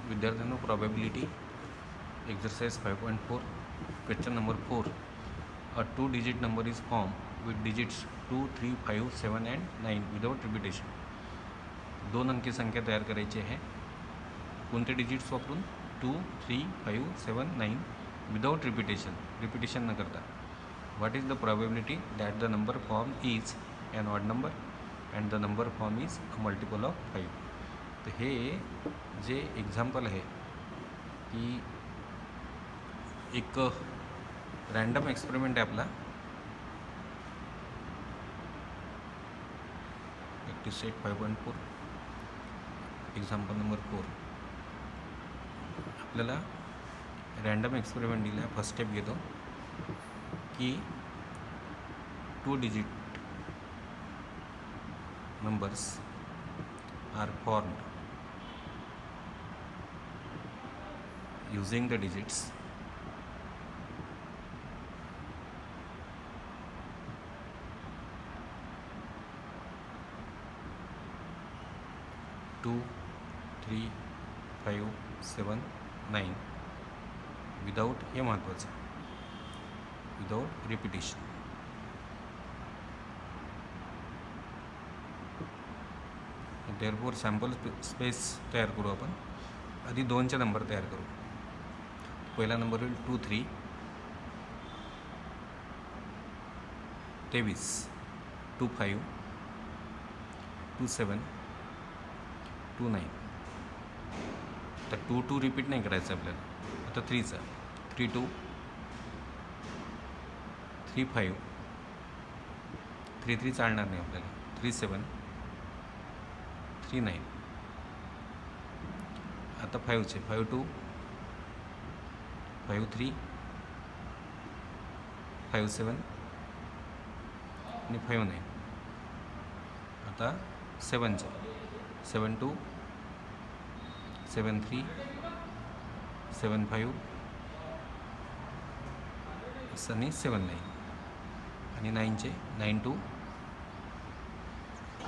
विद्यार्थ्यांनो, probability exercise 5.4 question number 4. A 2-digit number is formed with digits 2, 3, 5, 7 and 9 without repetition. 2 अंकी संख्या तयार करायची आहे. कोणते डिजिट्स वापरून? 2, 3, 5, 7, 9 विदाउट रिपिटेशन न करता. What is the probability that the number form is an odd number and the number form is a multiple of 5. तर हे जे एक्झाम्पल आहे की एक रँडम एक्सपेरिमेंट आहे आपला. Practice set 5.4 example number 4. आपल्याला रँडम एक्सपेरिमेंट दिला आहे. फर्स्ट स्टेप घेतो की 2 digit numbers are formed using the digits 2, 3, 5, 7, 9 without, हे महत्त्वाचं, without repetition. Therefore sample space तयार करू आपण. आधी 2चे नंबर तयार करू. पहिला नंबर होईल 2, 3, 23, 2, 5, 2, 7, 2, 9. तर 2 रिपीट नाही करायचं आपल्याला. आता 3चा 3, 2, 3, 5, 3 चालणार नाही आपल्याला. 3, 7, 3, 9. आता 5चे 5, 2, 5, 3, 5, 7 आणि 5, 9. आता 7चे 7, 2, 7, 3, 7, 5 असं आणि 7, 9. आणि 9चे 9, 2,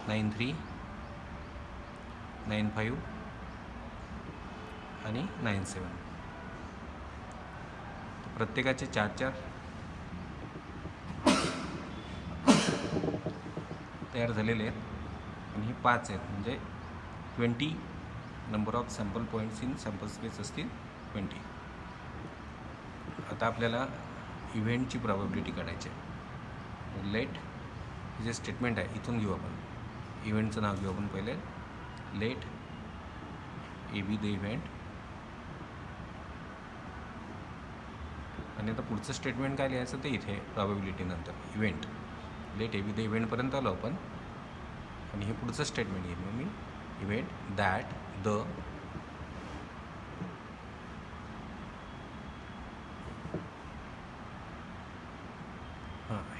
9, 3, 9, 5 आणि 9, 7. प्रत्येकाचे 4 तयार झालेले आहेत आणि हे 5 आहेत. म्हणजे 20 number of sample points in sample space असतील 20. आता आपल्याला इव्हेंटची प्रॉबॅबिलिटी काढायची आहे. लेट हे जे स्टेटमेंट आहे इथून घेऊ आपण. इव्हेंटचं नाव घेऊ आपण पहिले. Let A be the event. आणि आता पुढचं स्टेटमेंट काय लिहायचं ते इथे प्रॉबॅबिलिटी नंतर. Event let A be the इव्हेंटपर्यंत आलो आपण. आणि हे पुढचं स्टेटमेंट घेईन मग मी. इव्हेंट दॅट द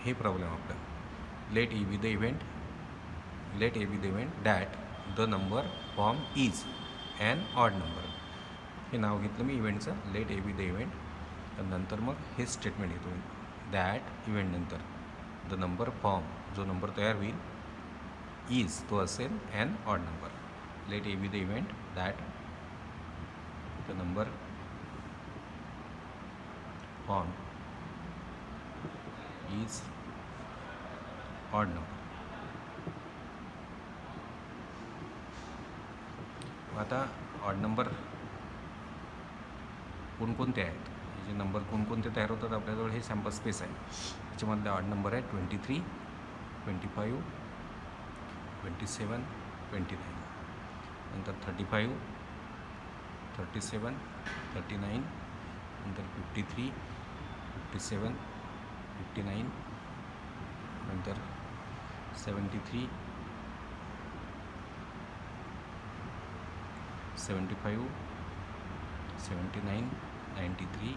हे प्रॉब्लेम आपला. Let A be the event that the number form is an odd number. हे नाव घेतलं मी इव्हेंटचं. Let A be the event. नंतर मग हे स्टेटमेंट घेतो मी. दॅट इव्हेंट नंतर द नंबर फॉर्म, जो नंबर तयार होईल, इज, तो असेल an odd number. Late A be the event that the number form is odd number. आता ऑड नंबर कोणकोणते आहेत, हे जे नंबर कोणकोणते तयार होतात आपल्याजवळ, हे सॅम्पल स्पेस आहे. त्याच्यामधले ऑड नंबर आहे 23, 25, 27, 29. नंतर 35, 37, 39. नंतर 53, 57, 59. नंतर 73, 75, 79, 93,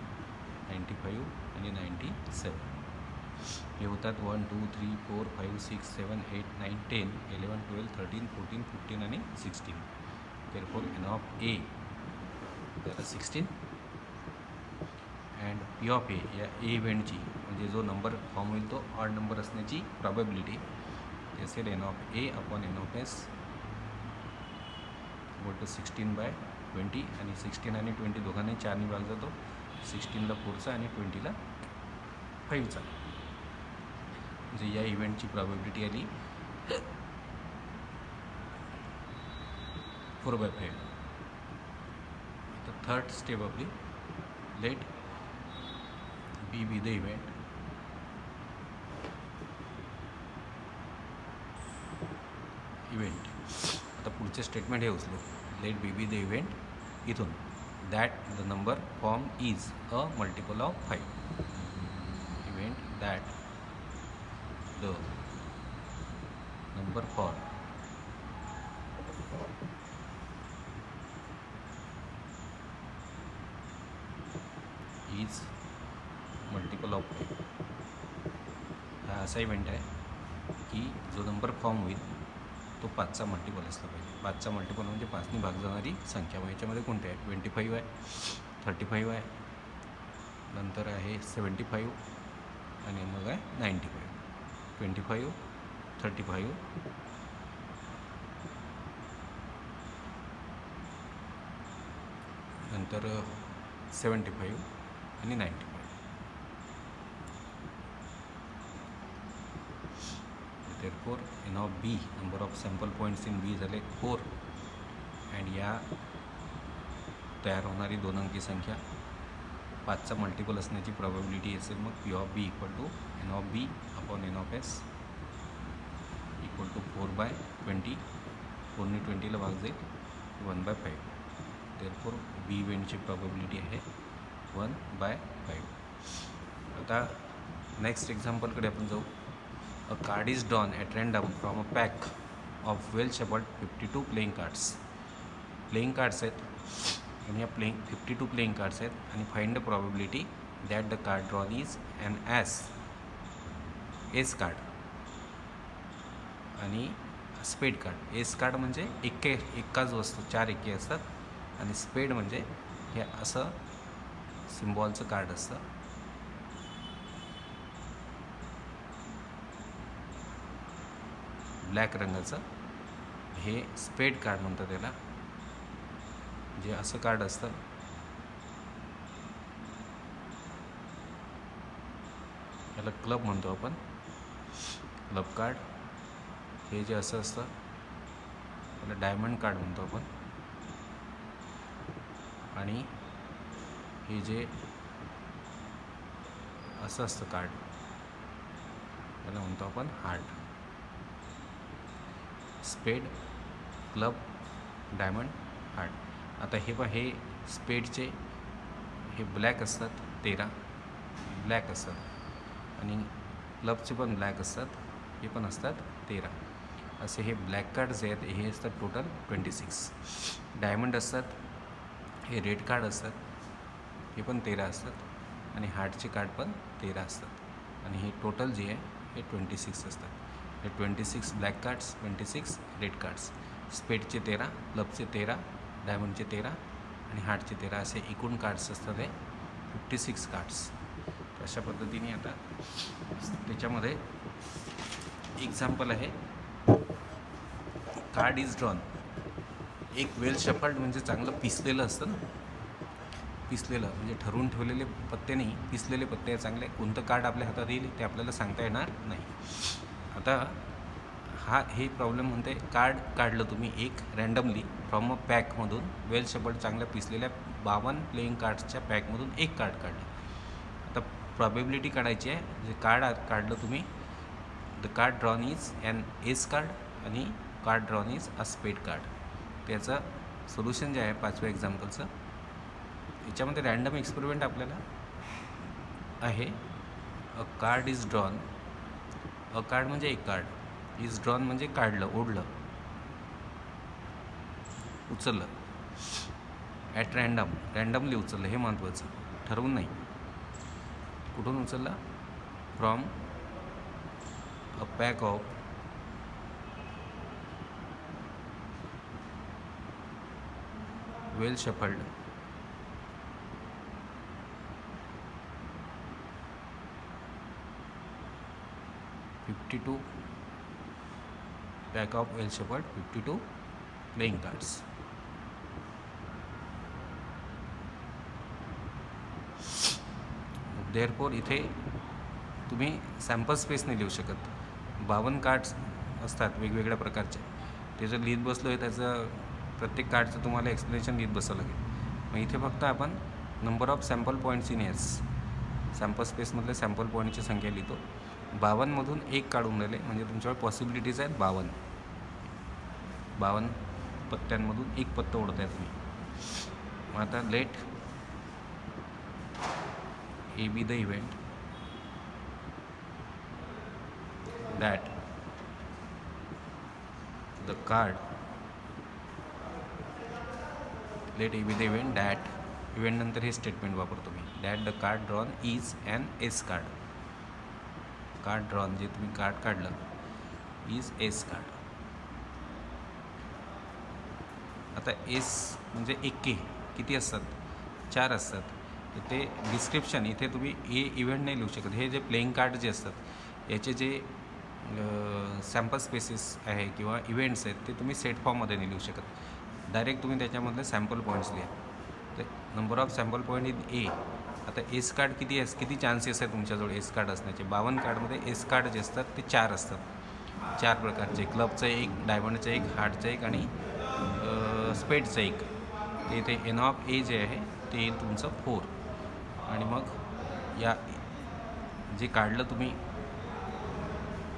95 आणि 97. हे होतात 1, 2, 3, 4, 5, 6, 7, 8, 9, 10, 11, 12, 13, 14, 15 आणि 16. Therefore n of a there are 16 and p of a, या ए इव्हेंटची म्हणजे जो नंबर फॉर्म होईल तो ऑड नंबर असण्याची प्रॉबॅबिलिटी ते असेल n of a upon n of s equal to 16 by 20 आणि 16 आणि 20 दोघांनी 4ने भाग जातो. 16ला 4चा आणि 20ला 5चा. म्हणजे या इव्हेंटची प्रॉबिलिटी आली 4/5. आता थर्ड स्टेप आपली, let B be the event. आता पुढचे स्टेटमेंट हे उचलो, let B be the event इथून, that the number form is a multiple of 5. Event that the number form is multiple of 5. हा असा इव्हेंट आहे की जो नंबर फॉर्म होईल तो 5चा मल्टिपल असला पाहिजे. 5चा मल्टिपल म्हणजे 5ने भाग जाणारी संख्या. मग याच्यामध्ये कोणते आहे? 25 आहे, 35 आहे, नंतर आहे 75 आणि मग आहे 95. 25, 35, नंतर 75 आणि 95. therefore n of b, number of sample points in b झाले 4. अँड या तयार होणारी 2 अंकी संख्या 5चा मल्टिपल असण्याची प्रॉबिलिटी असेल मग p of b equal to n of b upon n of s equal to 4/20. 4ने 20ला भाग जाईल 1/5. therefore b इव्हेंटची प्रॉबिलिटी आहे 1/5. आता नेक्स्ट एक्झाम्पलकडे आपण जाऊ. A card is drawn at random from a pack of well-shuffled 52 playing cards. Playing cards आहेत आणि या 52 playing cards आहेत आणि find the probability that the card drawn is an ace card आणि स्पेड कार्ड. एस कार्ड म्हणजे एक्का जो असतो, 4 एक्के असतात आणि स्पेड म्हणजे हे असं सिम्बॉलचं कार्ड असतं. ब्लॅक रंगाचं हे स्पेड कार्ड म्हणतात त्याला. जे असं कार्ड असतं याला क्लब म्हणतो आपण, क्लब कार्ड. हे जे असं असतं त्याला डायमंड कार्ड म्हणतो आपण. आणि हे जे असं असतं कार्ड त्याला म्हणतो आपण हार्ट. स्पेड, क्लब, डायमंड, हार्ट. आता हे स्पेडचे हे ब्लॅक असतात 13, ब्लॅक असतात आणि क्लबचे पण ब्लॅक असतात, हे पण असतात 13. असे हे ब्लॅक कार्ड जे आहेत हे असतात टोटल 26. डायमंड असतात, हे रेड कार्ड असतात, हे पण 13 असतात आणि हार्टचे कार्ड पण 13 असतात आणि हे टोटल जे आहे हे 26 असतात. हे 26 ब्लॅक कार्ड्स, 26 रेड कार्ड्स. स्पेडचे 13, क्लबचे 13, डायमंडचे 13 आणि हार्टचे 13 असे एकूण कार्ड्स असतात हे 56 कार्ड्स. तर अशा पद्धतीने आता त्याच्यामध्ये एक्झाम्पल आहे, कार्ड इज ड्रॉन. एक वेल शफल्ड म्हणजे चांगलं पिसलेलं असतं ना, पिसलेलं म्हणजे ठरवून ठेवलेले पत्ते नाही, पिसलेले पत्ते चांगले. कोणतं कार्ड आपल्या हातात येईल ते आपल्याला सांगता येणार नाही. आता हे प्रॉब्लेम म्हणते, कार्ड काढलं तुम्ही एक रँडमली फ्रॉम अ पॅकमधून, वेल शफल्ड चांगल्या पिसलेल्या 52 प्लेइंग कार्ड्सच्या पॅकमधून एक कार्ड काढलं. आता प्रॉबिबिलिटी काढायची आहे. जे कार्ड काढलं तुम्ही, the card drawn is an ace card आणि card drawn is a spade card. त्याचं सोल्युशन जे आहे 5व्या एक्झाम्पलचं, याच्यामध्ये रँडम एक्सपेरिमेंट आपल्याला आहे. अ card is drawn, a card म्हणजे एक कार्ड, इज ड्रॉन म्हणजे काढलं, ओढलं, उचललं. ॲट रँडमली उचललं, हे महत्त्वाचं, ठरवून नाही. कुठून उचललं? From a pack of well shuffled 52 pack of well shuffled 52 playing cards. Therefore इथे तुम्ही सॅम्पल स्पेसने लिहू शकत. 52 कार्ड्स असतात वेगवेगळ्या प्रकारचे. ते जर लिहित बसलो आहे त्याचं प्रत्येक कार्डचं तुम्हाला एक्सप्लेनेशन लिहित बसावं लागेल. मग इथे फक्त आपण number of sample points in S, sample स्पेसमधले सॅम्पल पॉईंटची संख्या लिहितो. 52मधून एक काढून राहिले म्हणजे तुमच्याकडे पॉसिबिलिटीज आहेत 52 पत्त्यांमधून एक पत्तं ओढताय तुम्ही. मग आता let A be the event that the card, let A be the event that event नंतर हे स्टेटमेंट वापरतो मी, that the card drawn is an S card. Card drawn जे तुम्ही कार्ड काढलं इज एस कार्ड. आता एस म्हणजे एके किती असतात? 4 असतात. इथे डिस्क्रिप्शन इथे तुम्ही ए इव्हेंट नाही लिहू शकत. हे जे प्लेइंग कार्ड जे असतात याचे जे सॅम्पल स्पेसेस आहे किंवा इव्हेंट्स आहेत ते तुम्ही सेट फॉर्ममध्ये नाही लिहू शकत. डायरेक्ट तुम्ही त्याच्यामधले सॅम्पल पॉईंट्स लिहा. तर number of sample point in A. आता एस कार्ड किती चान्सेस आहे तुमच्याजवळ एस कार्ड असण्याचे? 52 कार्डमध्ये एस कार्ड जे असतात ते 4 असतात. 4 प्रकारचे, क्लबचं एक, डायमंडचं एक, हार्टचं एक आणि स्पेडचं एक. ते इथे एन ऑफ ए जे आहे ते येईल तुमचं 4. आणि मग या जे काढलं तुम्ही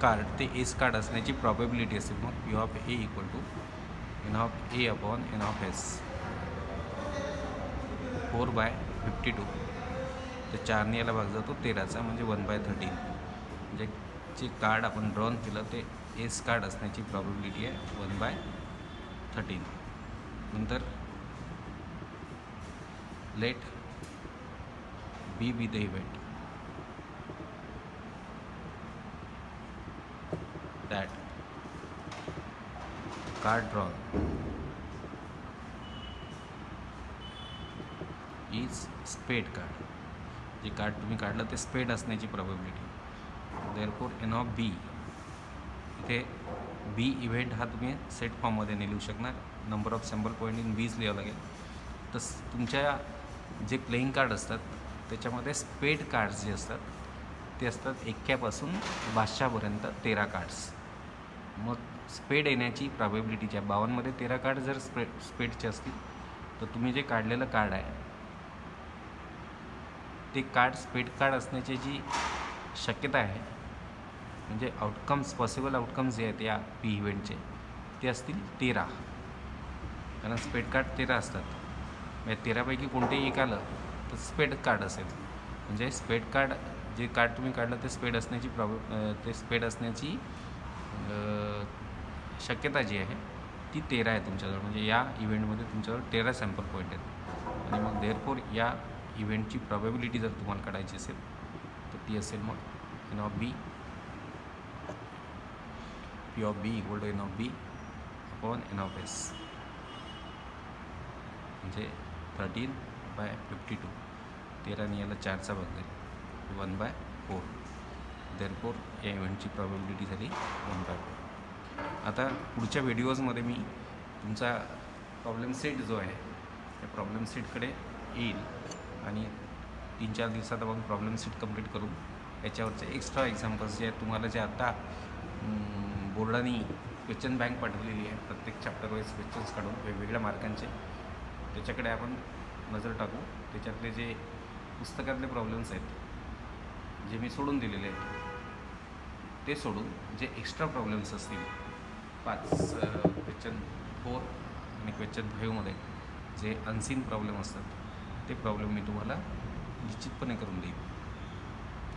कार्ड ते एस कार्ड असण्याची प्रॉबेबिलिटी असेल. मग U of A equal to N of A upon N of S 4/52. तर 4ने याला भाग जातो 13चा म्हणजे 1/13. म्हणजे जे कार्ड आपण ड्रॉन केलं ते एस कार्ड असण्याची प्रॉबेबिलिटी आहे 1/13. नंतर let B be the event that card drawn is spade card. जे कार्ड तुम्ही काढलं ते स्पेड असण्याची probability. Therefore N of B, इथे बी इव्हेंट हा तुम्ही सेट फॉर्ममध्ये नाही लिहू शकणार. Number of sample point in बीज लिहावं लागेल. तर तुमच्या जे प्लेइंग कार्ड असतात त्याच्यामध्ये स्पेड कार्ड्स जे असतात ते असतात 1 पासून 500पर्यंत 13 कार्ड्स. मग स्पेड येण्याची प्रॉबेबिलिटीच्या 52मध्ये 13 कार्ड जर स्पेडचे असतील तर तुम्ही जे काढलेलं कार्ड आहे ते कार्ड स्पेड कार्ड असण्याची जी शक्यता आहे म्हणजे पॉसिबल आउटकम्स जे आहेत या पी इव्हेंटचे ते असतील 13. कारण स्पेड कार्ड 13 असतात. म्हणजे 13पैकी कोणतेही एक आलं तर स्पेड कार्ड असेल. म्हणजे स्पेड कार्ड जे कार्ड तुम्ही काढलं ते स्पेड असण्याची शक्यता जी आहे ती 13 आहे तुमच्याजवळ. म्हणजे या इव्हेंटमध्ये तुमच्याजवळ 13 सॅम्पल पॉईंट आहेत. आणि मग देअरफोर या इव्हेंटची प्रॉबेबिलिटी जर तुम्हाला काढायची असेल तर ती असेल मग N of B, P of B equal to N of B upon N of S. म्हणजे 13/52. 13ने याला 4चा भाग जाईल 1/4. देअरफोर या इव्हेंटची प्रॉबेबिलिटी झाली 1/4. आता पुढच्या व्हिडिओजमध्ये मी तुमचा प्रॉब्लेम सेट जो आहे त्या प्रॉब्लेम सेटकडे येईल आणि 3-4 दिवसात आपण प्रॉब्लेम सेट कंप्लीट करू. याच्यावरचे एक्स्ट्रा एक्झाम्पल्स जे आहेत तुम्हाला जे आत्ता बोर्डाने क्वेश्चन बँक पाठवलेली आहे प्रत्येक चॅप्टर वाईज क्वेश्चन्स काढून वेगवेगळ्या मार्कांचे, त्याच्याकडे आपण नजर टाकू. त्याच्यातले जे पुस्तकातले प्रॉब्लेम्स आहेत जे मी सोडून दिलेले आहेत ते सोडून जे एक्स्ट्रा प्रॉब्लेम्स असतील 5 क्वेश्चन 4 आणि क्वेश्चन 5मध्ये जे अनसीन प्रॉब्लेम असतात ते प्रॉब्लेम मी तुम्हाला निश्चितपणे करून देईन.